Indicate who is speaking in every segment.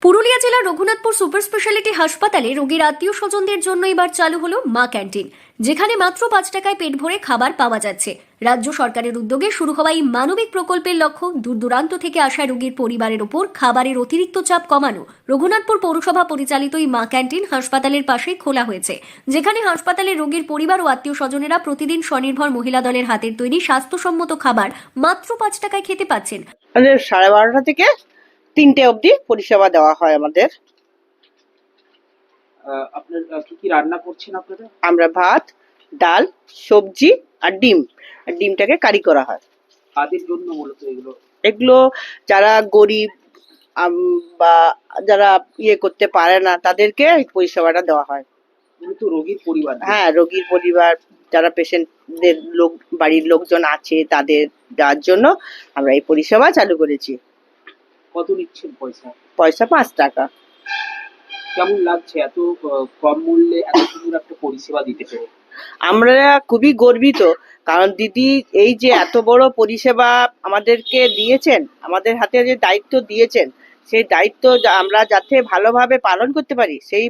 Speaker 1: পুরুলিয়া জেলার Raghunathpur super speciality হাসপাতালে রোগীর আত্মীয় স্বজনদের জন্য এবার চালু হলো মা ক্যান্টিন, যেখানে মাত্র 5 টাকায় পেট ভরে খাবার পাওয়া যাচ্ছে। রাজ্য সরকারের উদ্যোগে শুরু হওয়া এই মানবিক প্রকল্পের লক্ষ্য দূর দূরান্ত থেকে আসা রোগীর পরিবারের ওপর খাবারের অতিরিক্ত চাপ কমানো। রঘুনাথপুর পৌরসভা পরিচালিত এই মা ক্যান্টিন হাসপাতালের পাশেই খোলা হয়েছে, যেখানে হাসপাতালের রোগীর পরিবার ও আত্মীয় স্বজনেরা প্রতিদিন স্বনির্ভর মহিলা দলের হাতের তৈরি স্বাস্থ্যসম্মত খাবার মাত্র 5 টাকায় খেতে পাচ্ছেন।
Speaker 2: 12:30 থেকে 3টে অবধি পরিষেবা দেওয়া হয় আমাদের।
Speaker 3: আপনার কি কি রান্না করছেন আপনারা?
Speaker 2: আমরা ভাত, ডাল, সবজি আর ডিম। আর ডিমটাকে কারি করা হয়।
Speaker 3: কাদের জন্য মূলত এগুলো?
Speaker 2: এগুলো যারা গরিব বা যারা করতে পারে না তাদেরকে এই পরিষেবাটা দেওয়া হয়।
Speaker 3: মূলত রোগীর পরিবার?
Speaker 2: হ্যাঁ, রোগীর পরিবার, যারা পেশেন্টদের লোক, বাড়ির লোকজন আছে তাদের দেওয়ার জন্য আমরা এই পরিষেবা চালু করেছি।
Speaker 3: কত নিচ্ছেন পয়সা?
Speaker 2: পয়সা 5 টাকা।
Speaker 3: কেমন লাগছে এত কম মূল্যে এত সুন্দর একটা পরিষেবা দিতে পেরে?
Speaker 2: আমরা খুবই গর্বিত, কারণ দিদি এই যে এত বড় পরিষেবা আমাদেরকে দিয়েছেন, আমাদের হাতে যে দায়িত্ব দিয়েছেন, সেই দায়িত্ব আমরা যাতে ভালোভাবে পালন করতে পারি, সেই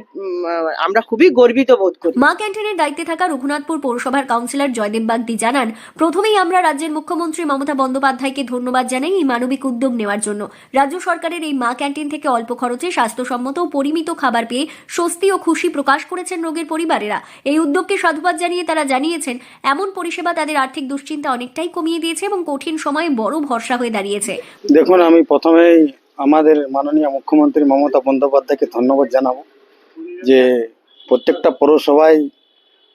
Speaker 2: আমরা খুবই গর্বিত বোধ করি।
Speaker 1: মা ক্যান্টিনের দায়িত্বে থাকা রঘুনাথপুর পৌরসভার কাউন্সিলর জয়দেব বাগদি জানান, প্রথমেই আমরা রাজ্যের মুখ্যমন্ত্রী মমতা বন্দ্যোপাধ্যায়কে ধন্যবাদ জানাই এই মানবিক উদ্যোগ নেওয়ার জন্য। রাজ্য সরকারের এই মা ক্যান্টিন থেকে অল্প খরচে স্বাস্থ্যসম্মত ও পরিমিত খাবার পেয়ে স্বস্তি ও খুশি প্রকাশ করেছেন রোগীর পরিবারেরা। এই উদ্যোগকে সাধুবাদ জানিয়ে তারা জানিয়েছেন, এমন পরিষেবা তাদের আর্থিক দুশ্চিন্তা অনেকটাই কমিয়ে দিয়েছে এবং কঠিন সময়ে বড় ভরসা হয়ে দাঁড়িয়েছে।
Speaker 4: দেখুন, আমি প্রথমেই আমাদের মাননীয় মুখ্যমন্ত্রী মমতা বন্দ্যোপাধ্যায়কে ধন্যবাদ জানাবো যে প্রত্যেকটা পৌরসভায়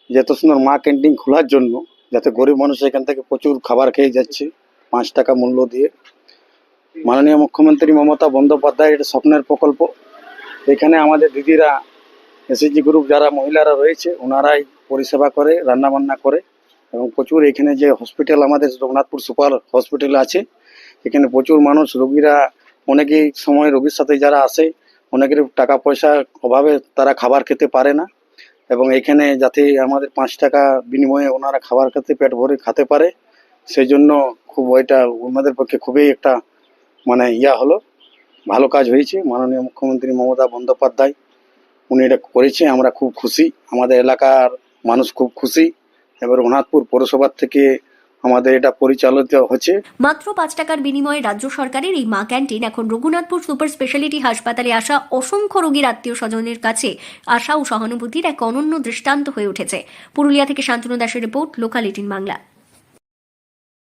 Speaker 4: যত সুন্দর মা ক্যান্টিন খোলার জন্য, যাতে গরিব মানুষ এখান থেকে প্রচুর খাবার খেয়ে যাচ্ছে 5 টাকা মূল্য দিয়ে। মাননীয় মুখ্যমন্ত্রী মমতা বন্দ্যোপাধ্যায়ের এটা স্বপ্নের প্রকল্প। এখানে আমাদের দিদিরা, এসএইচজি গ্রুপ যারা মহিলারা রয়েছে, ওনারাই পরিষেবা করে, রান্নাবান্না করে এবং প্রচুর এখানে যে হসপিটাল আমাদের রঘুনাথপুর সুপার হসপিটাল আছে, এখানে প্রচুর মানুষ, রোগীরা অনেকেই সময় রোগীর সাথে যারা আসে, অনেকের টাকা পয়সার অভাবে তারা খাবার খেতে পারে না, এবং এখানে যাতে আমাদের 5 টাকা বিনিময়ে ওনারা খাবার খেতে, পেট ভরে খেতে পারে, সেই জন্য খুব ওইটা ওনাদের পক্ষে খুবই একটা হলো, ভালো কাজ হয়েছে। মাননীয় মুখ্যমন্ত্রী মমতা বন্দ্যোপাধ্যায় উনি এটা করেছে, আমরা খুব খুশি, আমাদের এলাকার মানুষ খুব খুশি। এবার রঘুনাথপুর পৌরসভার থেকে আমাদের এটা পরিচালিত হচ্ছে।
Speaker 1: মাত্র 5 টাকার বিনিময়ে রাজ্য সরকারের এই মা ক্যান্টিন এখন রঘুনাথপুর সুপার স্পেশালিটি হাসপাতালে আসা অসংখ্য রোগীর আত্মীয় স্বজনের কাছে আশা ও সহানুভূতির এক অনন্য দৃষ্টান্ত হয়ে উঠেছে। পুরুলিয়া থেকে শান্তনু দাসের রিপোর্ট, লোকাল 18 বাংলা।